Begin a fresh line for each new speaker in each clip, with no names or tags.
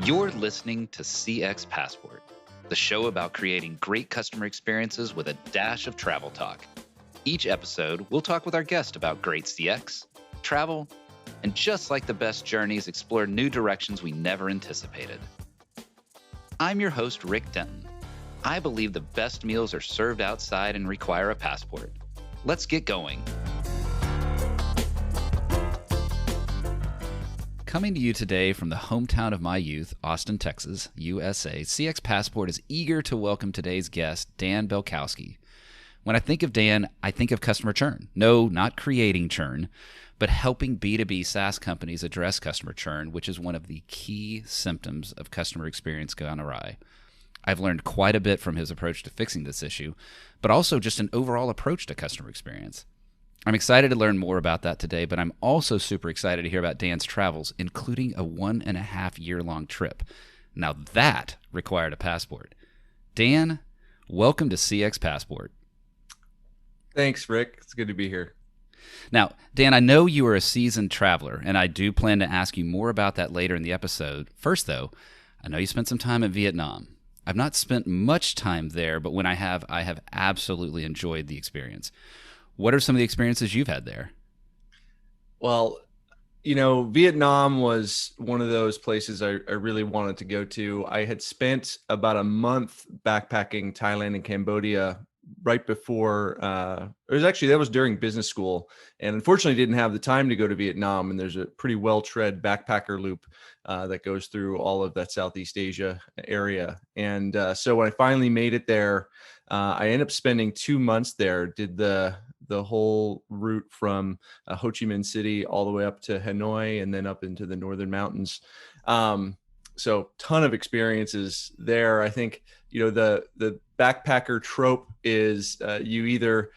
You're listening to CX Passport, the show about creating great customer experiences with a dash of travel talk. Each episode, we'll talk with our guest about great CX, travel, and just like the best journeys, explore new directions we never anticipated. I'm your host, Rick Denton. I believe the best meals are served outside and require a passport. Let's get going. Coming to you today from the hometown of my youth, Austin, Texas, USA, CX Passport is eager to welcome today's guest, Dan Balcauski. When I think of Dan, I think of customer churn. No, not creating churn, but helping B2B SaaS companies address customer churn, which is one of the key symptoms of customer experience gone awry. I've learned quite a bit from his approach to fixing this issue, but also just an overall approach to customer experience. I'm excited to learn more about that today, but I'm also super excited to hear about Dan's travels, including a 1.5-year-long trip. Now that required a passport. Dan, welcome to CX Passport.
Thanks, Rick. It's good to be here.
Now, Dan, I know you are a seasoned traveler, and I do plan to ask you more about that later in the episode. First, though, I know you spent some time in Vietnam. I've not spent much time there, but when I have absolutely enjoyed the experience. What are some of the experiences you've had there?
Well, Vietnam was one of those places I really wanted to go to. I had spent about a month backpacking Thailand and Cambodia right before, that was during business school, and unfortunately didn't have the time to go to Vietnam. And there's a pretty well-tread backpacker loop that goes through all of that Southeast Asia area. And so when I finally made it there, I ended up spending 2 months there, did the whole route from Ho Chi Minh City all the way up to Hanoi and then up into the northern mountains. So ton of experiences there. I think, the backpacker trope is you either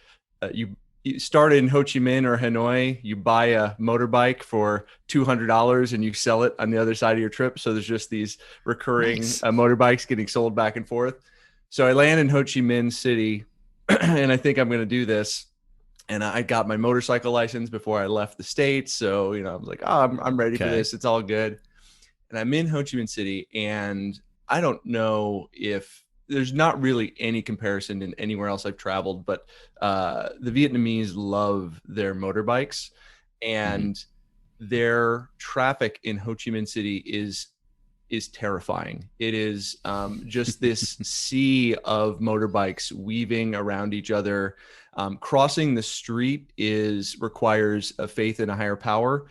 you start in Ho Chi Minh or Hanoi, you buy a motorbike for $200 and you sell it on the other side of your trip. So there's just these recurring motorbikes getting sold back and forth. So I land in Ho Chi Minh City and I think I'm going to do this. And I got my motorcycle license before I left the States. So, I was like, I'm ready for this. It's all good. And I'm in Ho Chi Minh City, and I don't know if there's not really any comparison in anywhere else I've traveled, but the Vietnamese love their motorbikes, and their traffic in Ho Chi Minh City is terrifying. It is just this sea of motorbikes weaving around each other. Crossing the street requires a faith in a higher power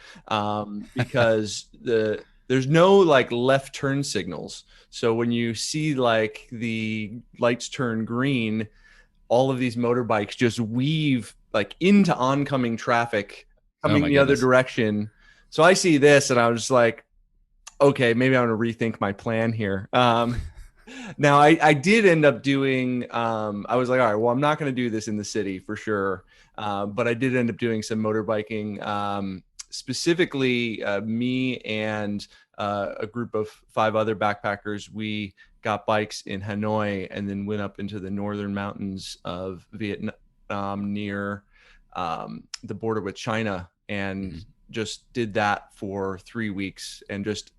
because there's no left turn signals. So when you see the lights turn green, all of these motorbikes just weave into oncoming traffic coming the other direction. So I see this and I was like, okay, maybe I'm going to rethink my plan here. Now I did end up doing, I was like, all right, well, I'm not going to do this in the city for sure. But I did end up doing some motorbiking, specifically me and a group of 5 other backpackers. We got bikes in Hanoi and then went up into the northern mountains of Vietnam near the border with China, and just did that for 3 weeks and just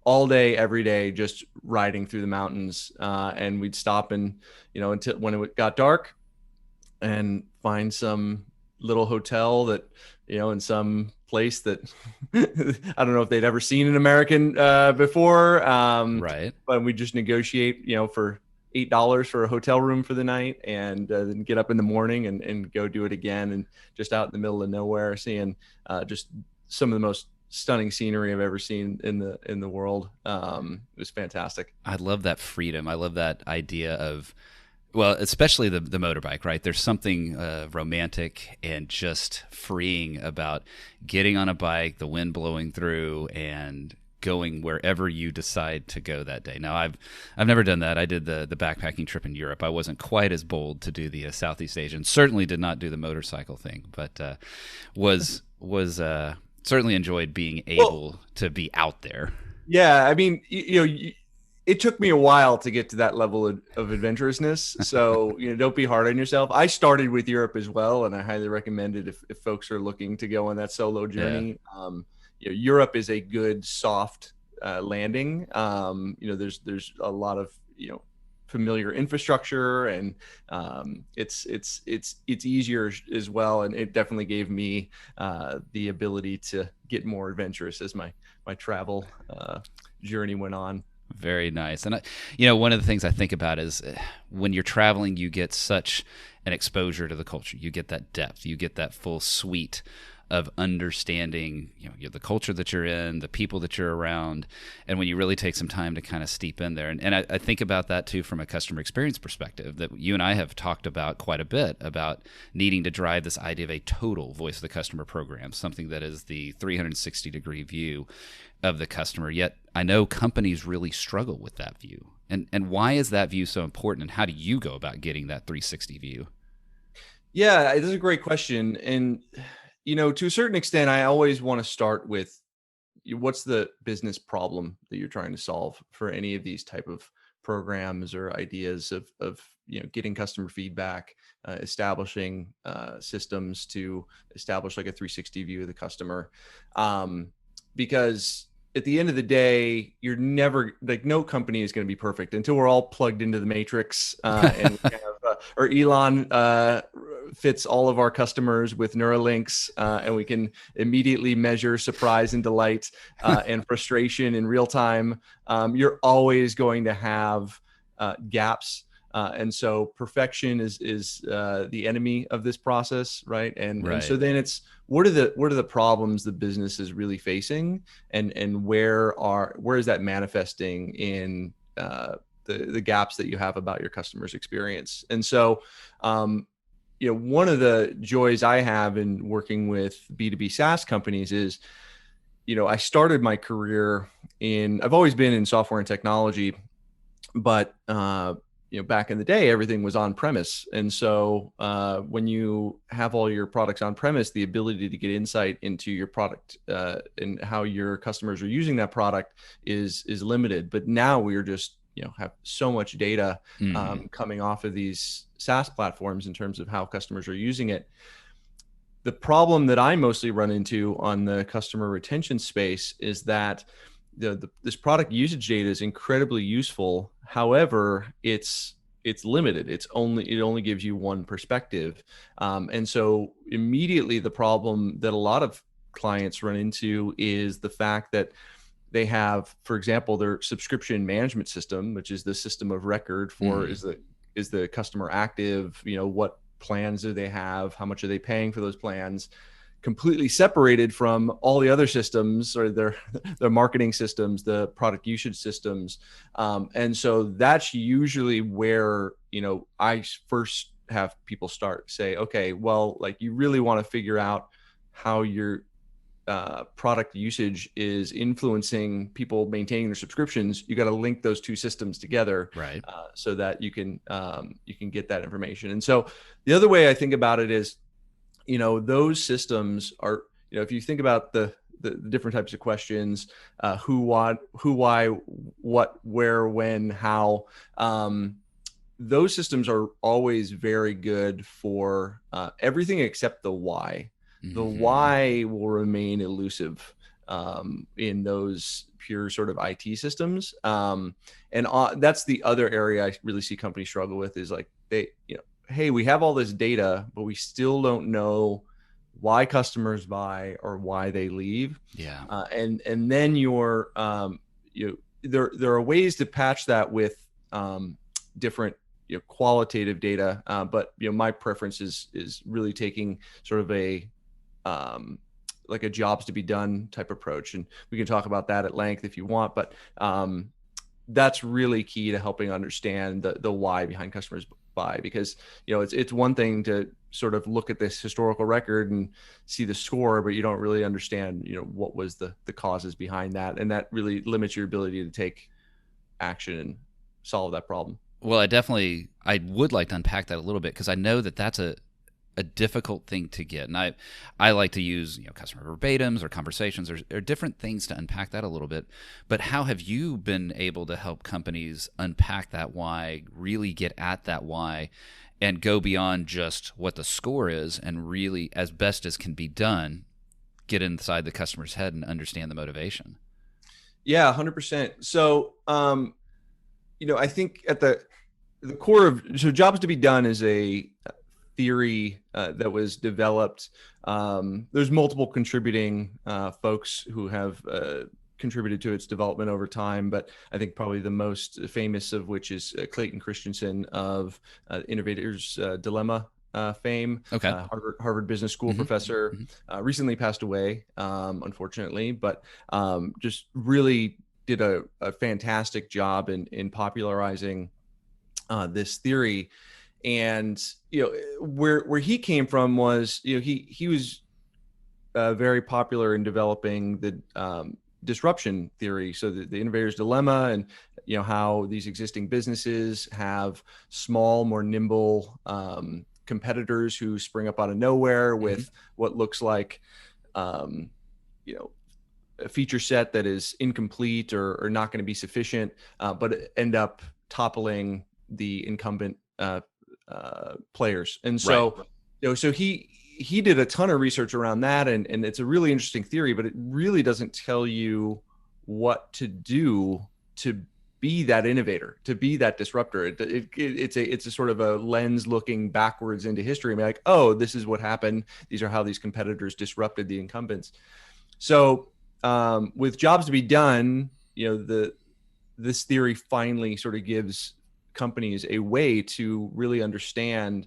all day, every day, just riding through the mountains. And we'd stop until when it got dark and find some little hotel that, in some place that I don't know if they'd ever seen an American before.
Right.
But we just negotiate, for $8 for a hotel room for the night, and then get up in the morning and go do it again. And just out in the middle of nowhere, seeing just some of the most stunning scenery I've ever seen in the world. It was fantastic.
I love that freedom. I love that idea of, well, especially the motorbike, right? There's something romantic and just freeing about getting on a bike, the wind blowing through, and going wherever you decide to go that day. Now, I've never done that. I did the backpacking trip in Europe. I wasn't quite as bold to do the Southeast Asian. Certainly did not do the motorcycle thing, but was certainly enjoyed being able to be out there.
Yeah, I mean, it took me a while to get to that level of adventurousness. So, don't be hard on yourself. I started with Europe as well, and I highly recommend it if folks are looking to go on that solo journey. Europe is a good, soft landing. There's a lot of familiar infrastructure, and it's easier as well. And it definitely gave me the ability to get more adventurous as my travel journey went on.
Very nice. And one of the things I think about is when you're traveling, you get such an exposure to the culture. You get that depth. You get that full suite of understanding, the culture that you're in, the people that you're around, and when you really take some time to kind of steep in there. And I think about that too from a customer experience perspective, that you and I have talked about quite a bit about needing to drive this idea of a total voice of the customer program, something that is the 360-degree view of the customer. Yet I know companies really struggle with that view. And why is that view so important, and how do you go about getting that 360 view?
Yeah, this is a great question. And to a certain extent, I always want to start with what's the business problem that you're trying to solve for any of these type of programs or ideas of getting customer feedback, establishing systems to establish like a 360 view of the customer. Because at the end of the day, you're never, like, no company is going to be perfect until we're all plugged into the matrix, and we have, or Elon fits all of our customers with Neuralinks, and we can immediately measure surprise and delight and frustration in real time. You're always going to have gaps. And so perfection is the enemy of this process, right? And so then it's what are the problems the business is really facing, and where is that manifesting in the gaps that you have about your customer's experience. And so one of the joys I have in working with B2B SaaS companies is, I started my career I've always been in software and technology, but back in the day, everything was on premise. And so when you have all your products on premise, the ability to get insight into your product and how your customers are using that product is limited. But now we are just, have so much data coming off of these SaaS platforms in terms of how customers are using it. The problem that I mostly run into on the customer retention space is that this product usage data is incredibly useful. However, it's limited. It only gives you one perspective. And so immediately the problem that a lot of clients run into is the fact that they have, for example, their subscription management system, which is the system of record for is the customer active, what plans do they have, how much are they paying for those plans, completely separated from all the other systems or their marketing systems, the product usage systems. And so that's usually where, I first have people say, okay, well, like, you really want to figure out how your product usage is influencing people maintaining their subscriptions. You got to link those two systems together,
right?
So that you can get that information. And so the other way I think about it is, those systems are, if you think about the different types of questions, who, what, who, why, what, where, when, how, those systems are always very good for everything except the why. The why will remain elusive in those pure sort of IT systems. And that's the other area I really see companies struggle with, is like, hey, we have all this data, but we still don't know why customers buy or why they leave.
Yeah.
And then there are ways to patch that with different qualitative data. But my preference is really taking sort of like a jobs to be done type approach. And we can talk about that at length if you want, but that's really key to helping understand the why behind customers buy. Because it's one thing to sort of look at this historical record and see the score, but you don't really understand what was the causes behind that, and that really limits your ability to take action and solve that problem.
Well, I would like to unpack that a little bit, because I know that that's a difficult thing to get. And I like to use customer verbatims or conversations or different things to unpack that a little bit. But how have you been able to help companies unpack that why, really get at that why, and go beyond just what the score is, and really, as best as can be done, get inside the customer's head and understand the motivation?
Yeah, 100%. So, I think at the core of jobs to be done is a theory that was developed. There's multiple contributing folks who have contributed to its development over time, but I think probably the most famous of which is Clayton Christensen of Innovator's Dilemma fame.
Okay.
Harvard Business School professor, recently passed away, unfortunately, but just really did a fantastic job in popularizing this theory. And where he came from was he was very popular in developing the disruption theory, so the innovator's dilemma, and how these existing businesses have small, more nimble competitors who spring up out of nowhere with what looks like a feature set that is incomplete or not going to be sufficient, but end up toppling the incumbent players. And so, so he did a ton of research around that, and it's a really interesting theory, but it really doesn't tell you what to do to be that innovator, to be that disruptor. It's a sort of a lens looking backwards into history. I mean, like, oh, this is what happened. These are how these competitors disrupted the incumbents. So with jobs to be done, this theory finally sort of gives companies a way to really understand,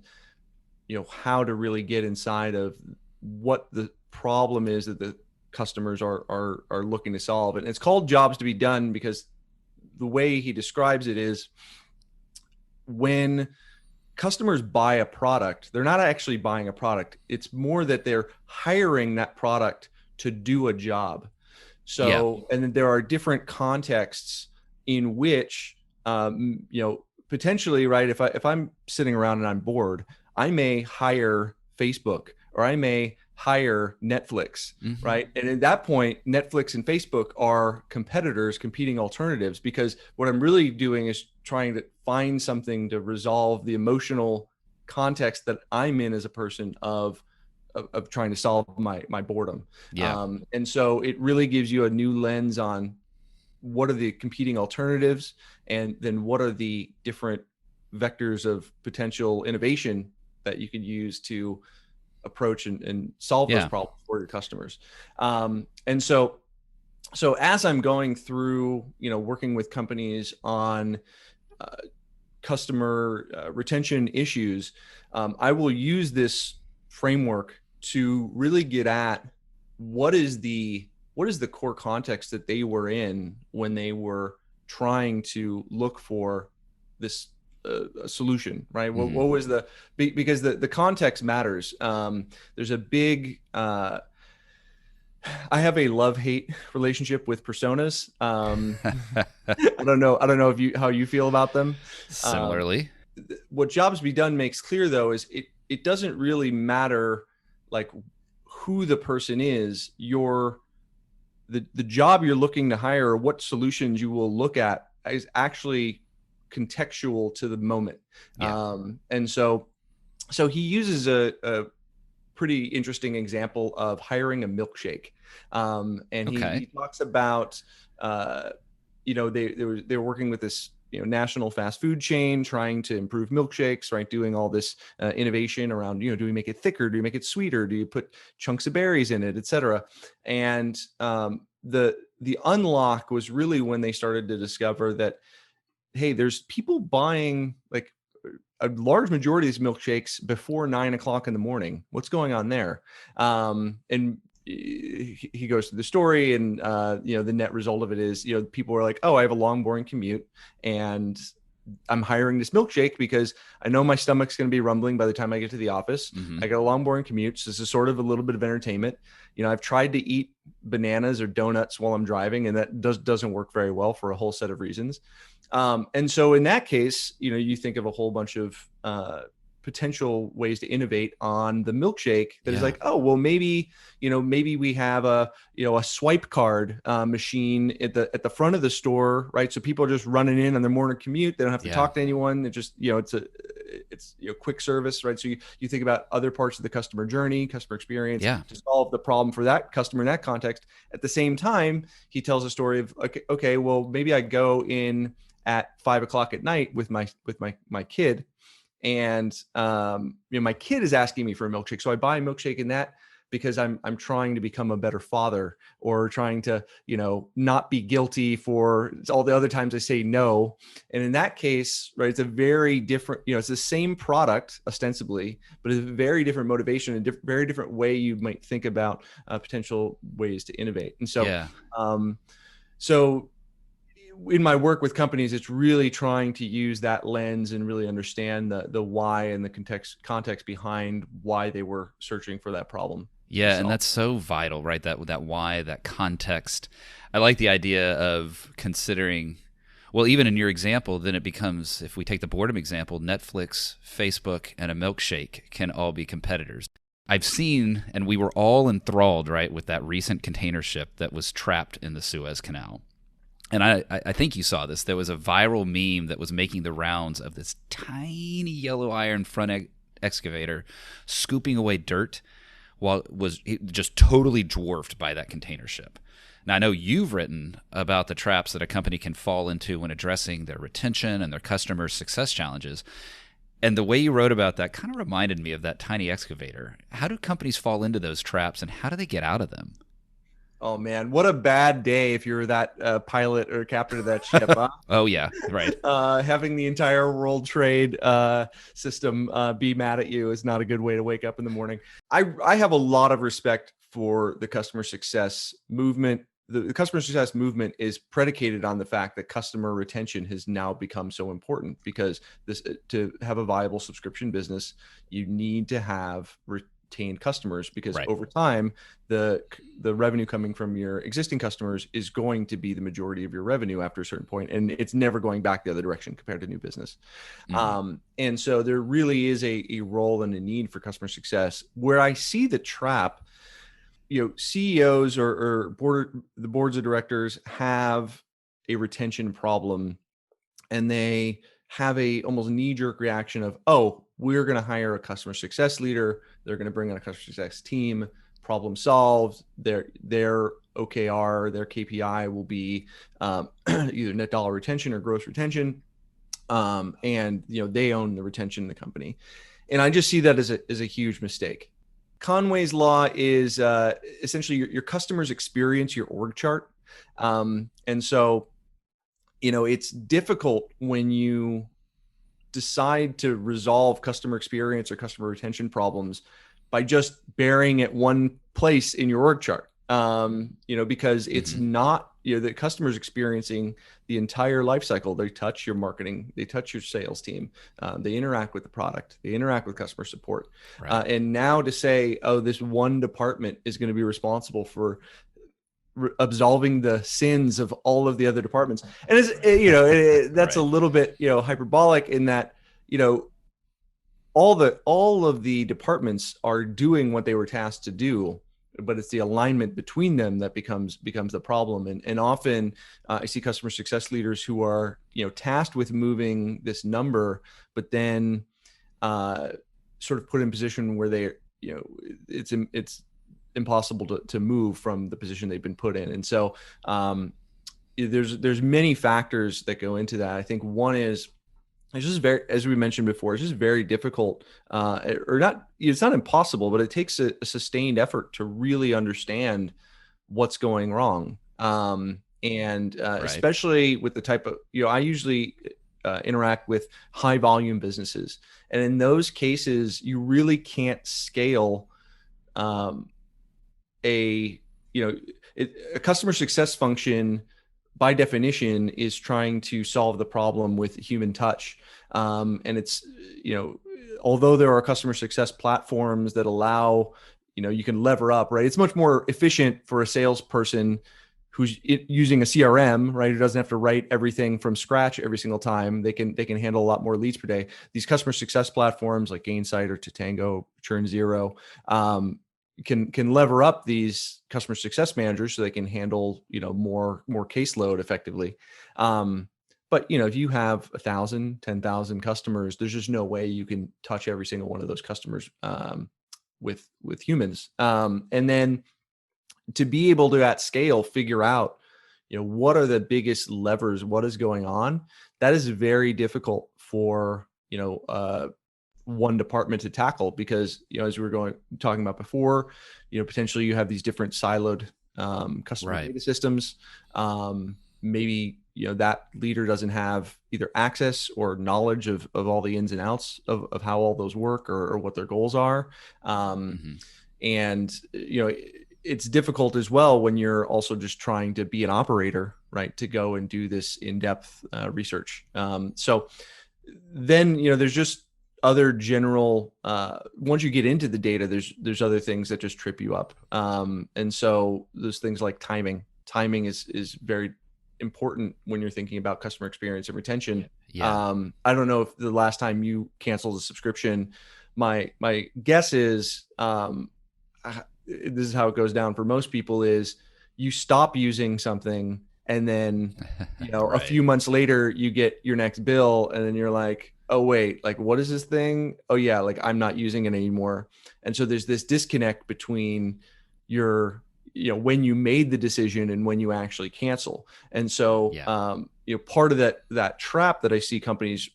how to really get inside of what the problem is that the customers are looking to solve. And it's called jobs to be done because the way he describes it is when customers buy a product, they're not actually buying a product. It's more that they're hiring that product to do a job. So, and then there are different contexts in which, potentially, right, if I'm sitting around and I'm bored, I may hire Facebook or I may hire Netflix, right? And at that point, Netflix and Facebook are competitors, competing alternatives, because what I'm really doing is trying to find something to resolve the emotional context that I'm in as a person of trying to solve my boredom. And so it really gives you a new lens on what are the competing alternatives, and then what are the different vectors of potential innovation that you could use to approach and solve those problems for your customers. And so as I'm going through, working with companies on customer retention issues, I will use this framework to really get at what is the core context that they were in when they were trying to look for this solution, right? What was because the context matters. There's a big, I have a love-hate relationship with personas. I don't know how you feel about them.
Similarly.
What jobs to be done makes clear, though, is it doesn't really matter like who the person is. The job you're looking to hire, or what solutions you will look at, is actually contextual to the moment. And so he uses a pretty interesting example of hiring a milkshake. And he talks about, they were working with this, national fast food chain trying to improve milkshakes, right? Doing all this innovation around, do we make it thicker? Do you make it sweeter? Do you put chunks of berries in it, et cetera? And the unlock was really when they started to discover that, hey, there's people buying like a large majority of these milkshakes before 9 o'clock in the morning. What's going on there? And he goes through the story, and the net result of it is, people are like, oh, I have a long, boring commute, and I'm hiring this milkshake because I know my stomach's going to be rumbling by the time I get to the office. I got a long, boring commute, so this is sort of a little bit of entertainment. I've tried to eat bananas or donuts while I'm driving, and that doesn't work very well for a whole set of reasons. And so in that case, you think of a whole bunch of potential ways to innovate on the milkshake that is like, oh, well, maybe we have a swipe card machine at the front of the store, right? So people are just running in on their morning commute. They don't have to talk to anyone. It just, it's quick service, right? So you think about other parts of the customer journey, customer experience,
Yeah.
to solve the problem for that customer in that context. At the same time, he tells a story of okay, well, maybe I go in at 5 o'clock at night with my kid, and my kid is asking me for a milkshake, so I buy a milkshake in that because I'm trying to become a better father, or trying to not be guilty for all the other times I say no. And in that case, right, it's a very different, it's the same product ostensibly, but it's a very different motivation and very different way you might think about potential ways to innovate. And so
Yeah.
So in my work with companies, it's really trying to use that lens and really understand the why and the context behind why they were searching for that problem.
Yeah, and that's so vital, right? That why, that context. I like the idea of considering, well, even in your example, then it becomes, if we take the boredom example, Netflix, Facebook, and a milkshake can all be competitors. I've seen, and we were all enthralled, right, with that recent container ship that was trapped in the Suez Canal. And I think you saw this. There was a viral meme that was making the rounds of this tiny yellow iron front excavator scooping away dirt, while it was just totally dwarfed by that container ship. Now, I know you've written about the traps that a company can fall into when addressing their retention and their customer success challenges. And the way you wrote about that kind of reminded me of that tiny excavator. How do companies fall into those traps, and how do they get out of them?
Oh man, what a bad day if you're that pilot or captain of that ship, huh?
Oh yeah, right.
Having the entire world trade system be mad at you is not a good way to wake up in the morning. I have a lot of respect for the customer success movement. The customer success movement is predicated on the fact that customer retention has now become so important, because to have a viable subscription business, you need to have retained customers, because
Right.
over time, the revenue coming from your existing customers is going to be the majority of your revenue after a certain point, and it's never going back the other direction compared to new business.
Mm-hmm.
And so there really is a role and a need for customer success. Where I see the trap, CEOs or the boards of directors have a retention problem, and they have a almost knee-jerk reaction of, oh, we're going to hire a customer success leader. They're going to bring in a customer success team. Problem solved. Their OKR, their KPI will be either net dollar retention or gross retention, and they own the retention in the company. And I just see that as a huge mistake. Conway's law is essentially your customers experience your org chart, and so it's difficult when you decide to resolve customer experience or customer retention problems by just burying it one place in your org chart, because it's not, the customer's experiencing the entire life cycle. They touch your marketing, they touch your sales team, they interact with the product, they interact with customer support.
Right.
And now to say, oh, this one department is going to be responsible for absolving the sins of all of the other departments. And that's
Right.
a little bit, hyperbolic, in that, all of the departments are doing what they were tasked to do, but it's the alignment between them that becomes the problem. And often I see customer success leaders who are, tasked with moving this number, but then sort of put in position where they, it's impossible to move from the position they've been put in. And so there's many factors that go into that. I think one is, it's just very, as we mentioned before, it's just very difficult, or not, it's not impossible, but it takes a sustained effort to really understand what's going wrong. And
Right.
especially with the type of, I usually interact with high volume businesses. And in those cases, you really can't scale a customer success function by definition is trying to solve the problem with human touch. And it's, although there are customer success platforms that allow, you can lever up, right? It's much more efficient for a salesperson who's using a CRM, right? Who doesn't have to write everything from scratch every single time. They can handle a lot more leads per day. These customer success platforms like Gainsight or Tatango, Churn Zero, can lever up these customer success managers so they can handle, more caseload effectively. But, if you have 1,000, 10,000 customers, there's just no way you can touch every single one of those customers with humans. And then to be able to at scale figure out, what are the biggest levers, what is going on, that is very difficult for one department to tackle, because as we were talking about before, potentially you have these different siloed customer data systems. Maybe that leader doesn't have either access or knowledge of all the ins and outs of how all those work, or what their goals are. And it's difficult as well when you're also just trying to be an operator, right, to go and do this in-depth research. So then there's just other general once you get into the data, there's other things that just trip you up. And so there's things like timing is very important when you're thinking about customer experience and retention. I don't know if the last time you canceled a subscription, my guess is this is how it goes down for most people, is you stop using something, and then a few months later you get your next bill, and then you're like, oh wait, like what is this thing? Oh yeah, like I'm not using it anymore. And so there's this disconnect between your when you made the decision and when you actually cancel. And so part of that trap that I see companies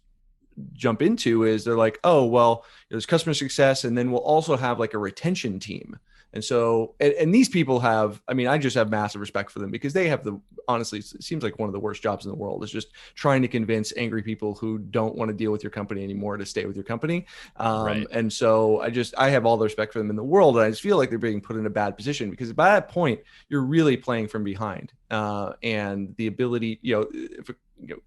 jump into is they're like, oh well, there's customer success, and then we'll also have like a retention team. And so, and these people have, I just have massive respect for them, because they have honestly, it seems like one of the worst jobs in the world, is just trying to convince angry people who don't want to deal with your company anymore to stay with your company. And so I have all the respect for them in the world. And I just feel like they're being put in a bad position, because by that point, you're really playing from behind. And the ability, if a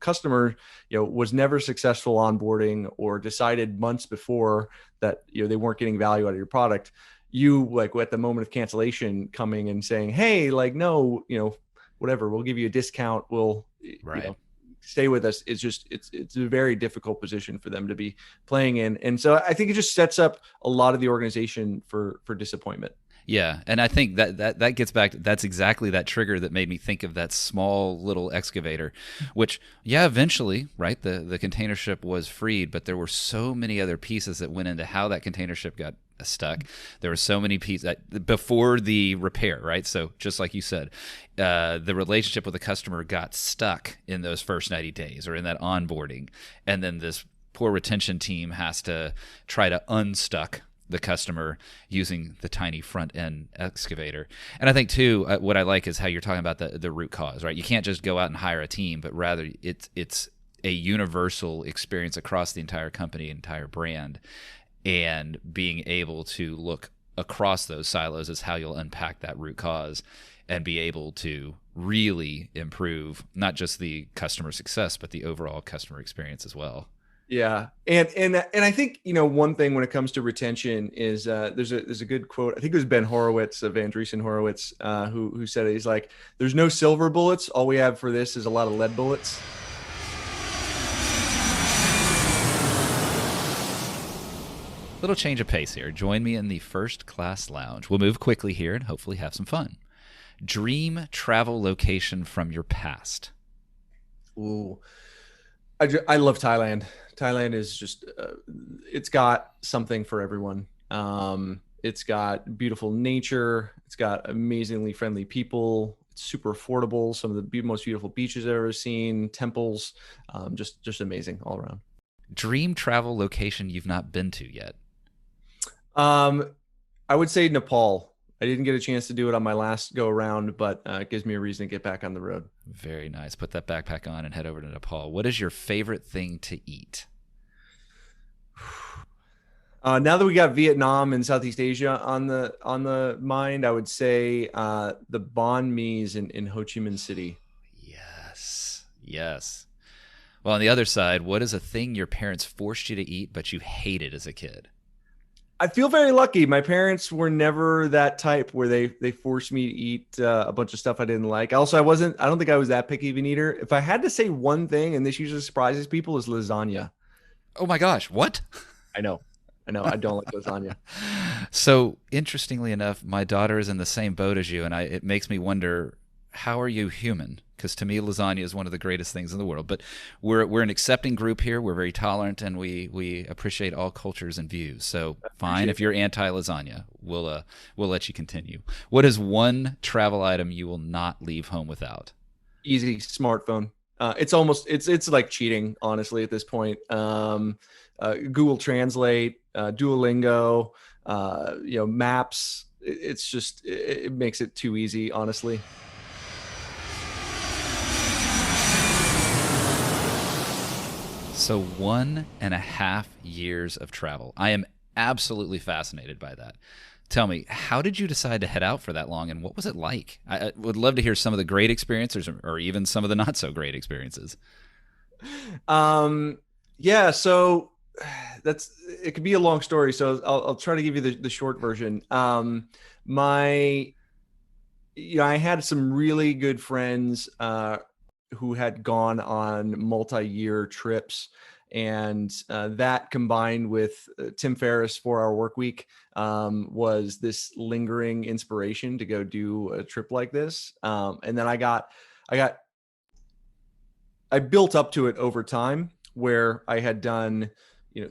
customer, was never successful onboarding, or decided months before that, they weren't getting value out of your product, you like at the moment of cancellation coming and saying, hey, like, no, whatever, we'll give you a discount, we'll stay with us. It's just, it's a very difficult position for them to be playing in. And so I think it just sets up a lot of the organization for disappointment.
Yeah, and I think that gets back to, that's exactly that trigger that made me think of that small little excavator, which, eventually, right, the container ship was freed, but there were so many other pieces that went into how that container ship got stuck. There were so many pieces before the repair, right? So just like you said, the relationship with the customer got stuck in those first 90 days or in that onboarding, and then this poor retention team has to try to unstuck the customer using the tiny front end excavator. And I think too, what I like is how you're talking about the root cause, right? You can't just go out and hire a team, but rather it's a universal experience across the entire company, entire brand, and being able to look across those silos is how you'll unpack that root cause and be able to really improve not just the customer success, but the overall customer experience as well.
Yeah. And I think, one thing when it comes to retention is there's a good quote. I think it was Ben Horowitz of Andreessen Horowitz who said it. He's like, there's no silver bullets. All we have for this is a lot of lead bullets.
Little change of pace here. Join me in the first class lounge. We'll move quickly here and hopefully have some fun. Dream travel location from your past.
Ooh, I love Thailand. Thailand is just, it's got something for everyone. It's got beautiful nature. It's got amazingly friendly people. It's super affordable. Some of the most beautiful beaches I've ever seen, temples, just amazing all around.
Dream travel location you've not been to yet.
I would say Nepal. I didn't get a chance to do it on my last go around, but it gives me a reason to get back on the road.
Very nice. Put that backpack on and head over to Nepal. What is your favorite thing to eat?
Now that we got Vietnam and Southeast Asia on the mind, I would say the banh mi's in Ho Chi Minh City.
Yes. Well, on the other side, what is a thing your parents forced you to eat but you hated as a kid?
I feel very lucky. My parents were never that type where they forced me to eat a bunch of stuff I didn't like. Also, I don't think I was that picky of an eater. If I had to say one thing, and this usually surprises people, is lasagna.
Oh my gosh, what?
I know. I don't like lasagna.
So interestingly enough, my daughter is in the same boat as you, and it makes me wonder how are you human? Because to me, lasagna is one of the greatest things in the world. But we're an accepting group here. We're very tolerant, and we appreciate all cultures and views. So fine,
Appreciate
if you're anti lasagna, we'll let you continue. What is one travel item you will not leave home without?
easy smartphone. It's like cheating, honestly, at this point. Google Translate, Duolingo, Maps. It's just it makes it too easy, honestly.
So 1.5 years of travel. I am absolutely fascinated by that. Tell me, how did you decide to head out for that long, and what was it like? I would love to hear some of the great experiences, or even some of the not so great experiences.
Um, yeah, so that's it could be a long story. So I'll try to give you the short version. My I had some really good friends who had gone on multi-year trips, and that combined with Tim Ferriss' 4 Hour Work Week was this lingering inspiration to go do a trip like this. And then I got I built up to it over time, where I had done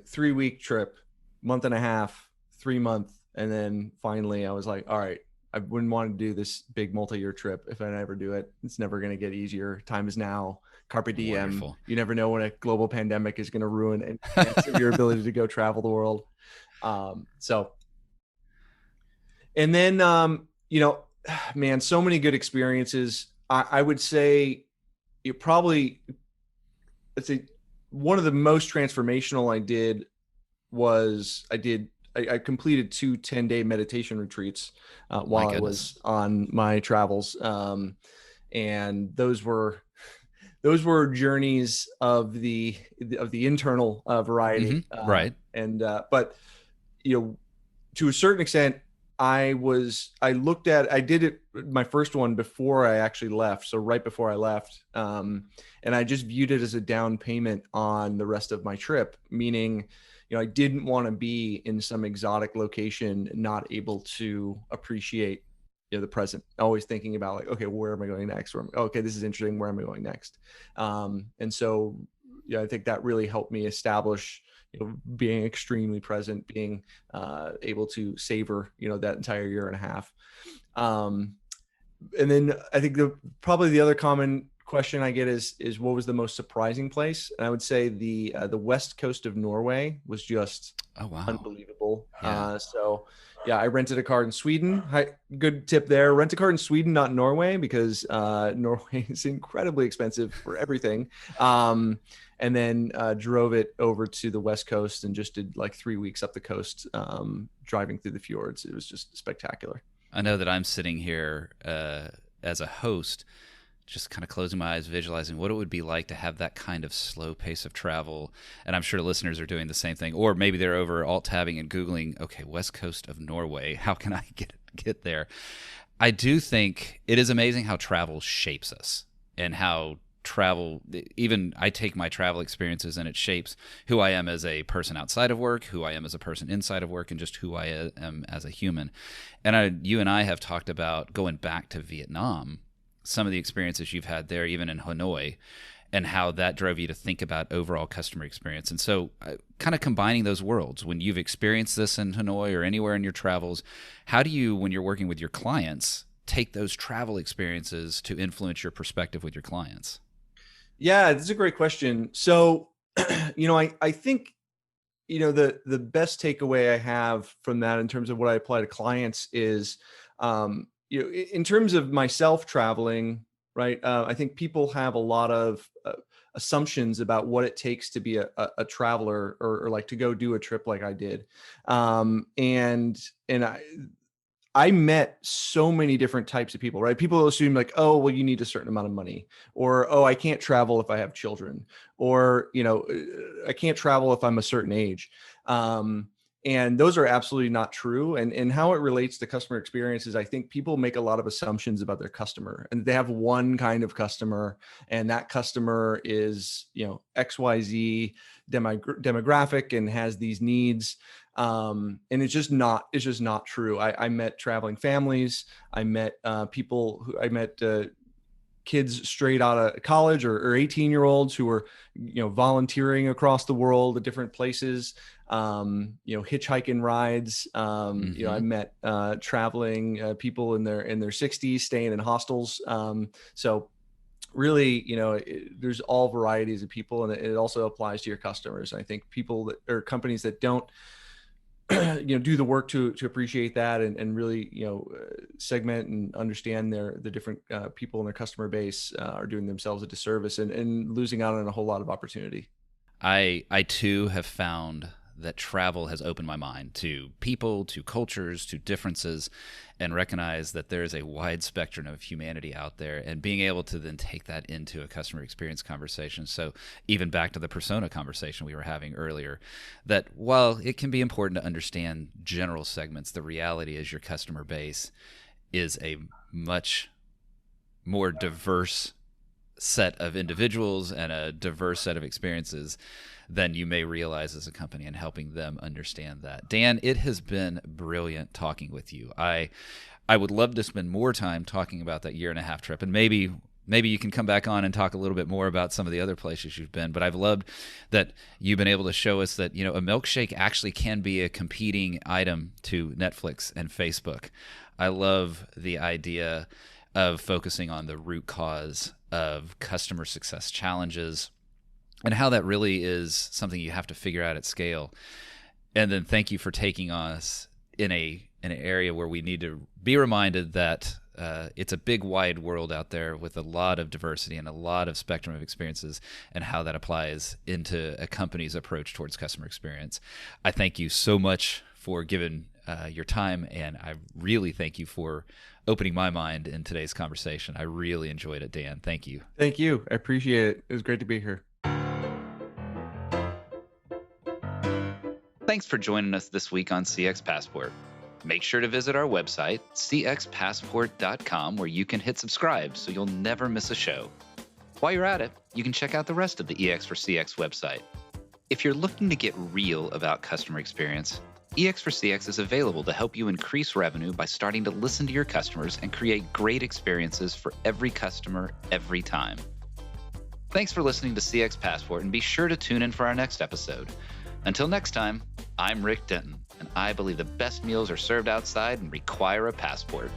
3 week trip, month and a half, 3 month, and then finally I was like, all right, I wouldn't want to do this big multi-year trip if I never do it. It's never going to get easier. Time is now. Carpe diem.
Wonderful.
You never know when a global pandemic is going to ruin any chance of your ability to go travel the world. So, and then, man, so many good experiences. I would say it probably, let's say, one of the most transformational I did was I completed 2 10-day meditation retreats
My
while I
goodness.
was on my travels. And those were journeys of the internal
Hmm.
variety.
Right.
But to a certain extent, I did it, my first one, before I actually left. So right before I left. And I just viewed it as a down payment on the rest of my trip, meaning, I didn't want to be in some exotic location, not able to appreciate, the present, always thinking about like, okay, where am I going next? Okay, this is interesting. Where am I going next? And so, I think that really helped me establish, being extremely present, being able to savor, that entire year and a half. Um, and then I think probably the other common question I get is what was the most surprising place? And I would say the west coast of Norway was just
Oh wow.
unbelievable.
Yeah.
So yeah, I rented a car in Sweden. Good tip there. Rent a car in Sweden, not Norway, because Norway is incredibly expensive for everything. And then drove it over to the west coast and just did like 3 weeks up the coast, driving through the fjords. It was just spectacular.
I know that I'm sitting here as a host, just kind of closing my eyes, visualizing what it would be like to have that kind of slow pace of travel. And I'm sure listeners are doing the same thing, or maybe they're over alt tabbing and Googling, okay, west coast of Norway, how can I get there? I do think it is amazing how travel shapes us, and how travel, even I take my travel experiences and it shapes who I am as a person outside of work, who I am as a person inside of work, and just who I am as a human. And you and I have talked about going back to Vietnam, some of the experiences you've had there, even in Hanoi, and how that drove you to think about overall customer experience. And so, kind of combining those worlds, when you've experienced this in Hanoi or anywhere in your travels, how do you, when you're working with your clients, take those travel experiences to influence your perspective with your clients?
Yeah, this is a great question. So, I think, the best takeaway I have from that in terms of what I apply to clients is, in terms of myself traveling, right? I think people have a lot of assumptions about what it takes to be a traveler, or like to go do a trip like I did. And I met so many different types of people, right? People assume like, oh, well, you need a certain amount of money, or, oh, I can't travel if I have children, or, I can't travel if I'm a certain age. And those are absolutely not true. And how it relates to customer experiences, I think people make a lot of assumptions about their customer, and they have one kind of customer, and that customer is, XYZ demographic and has these needs. And it's just not true. I met traveling families. I met people who I met kids straight out of college or 18-year-olds who were, volunteering across the world at different places, hitchhiking rides. I met traveling people in their 60s staying in hostels. So really, there's all varieties of people, and it also applies to your customers. I think people that or companies that don't do the work to appreciate that and really segment and understand the different people in their customer base are doing themselves a disservice and losing out on a whole lot of opportunity.
I too have found that travel has opened my mind to people, to cultures, to differences, and recognize that there is a wide spectrum of humanity out there, and being able to then take that into a customer experience conversation. So even back to the persona conversation we were having earlier, that while it can be important to understand general segments, the reality is your customer base is a much more diverse set of individuals and a diverse set of experiences than you may realize as a company, and helping them understand that. Dan, it has been brilliant talking with you. I would love to spend more time talking about that 1.5-year trip, and maybe you can come back on and talk a little bit more about some of the other places you've been. But I've loved that you've been able to show us that, a milkshake actually can be a competing item to Netflix and Facebook. I love the idea of focusing on the root cause of customer success challenges and how that really is something you have to figure out at scale. And then thank you for taking us in an area where we need to be reminded that it's a big, wide world out there with a lot of diversity and a lot of spectrum of experiences, and how that applies into a company's approach towards customer experience. I thank you so much for giving your time, and I really thank you for opening my mind in today's conversation. I really enjoyed it, Dan. Thank you.
Thank you. I appreciate it. It was great to be here.
Thanks for joining us this week on CX Passport. Make sure to visit our website, cxpassport.com, where you can hit subscribe so you'll never miss a show. While you're at it, you can check out the rest of the EX4CX website. If you're looking to get real about customer experience, EX4CX is available to help you increase revenue by starting to listen to your customers and create great experiences for every customer, every time. Thanks for listening to CX Passport, and be sure to tune in for our next episode. Until next time, I'm Rick Denton, and I believe the best meals are served outside and require a passport.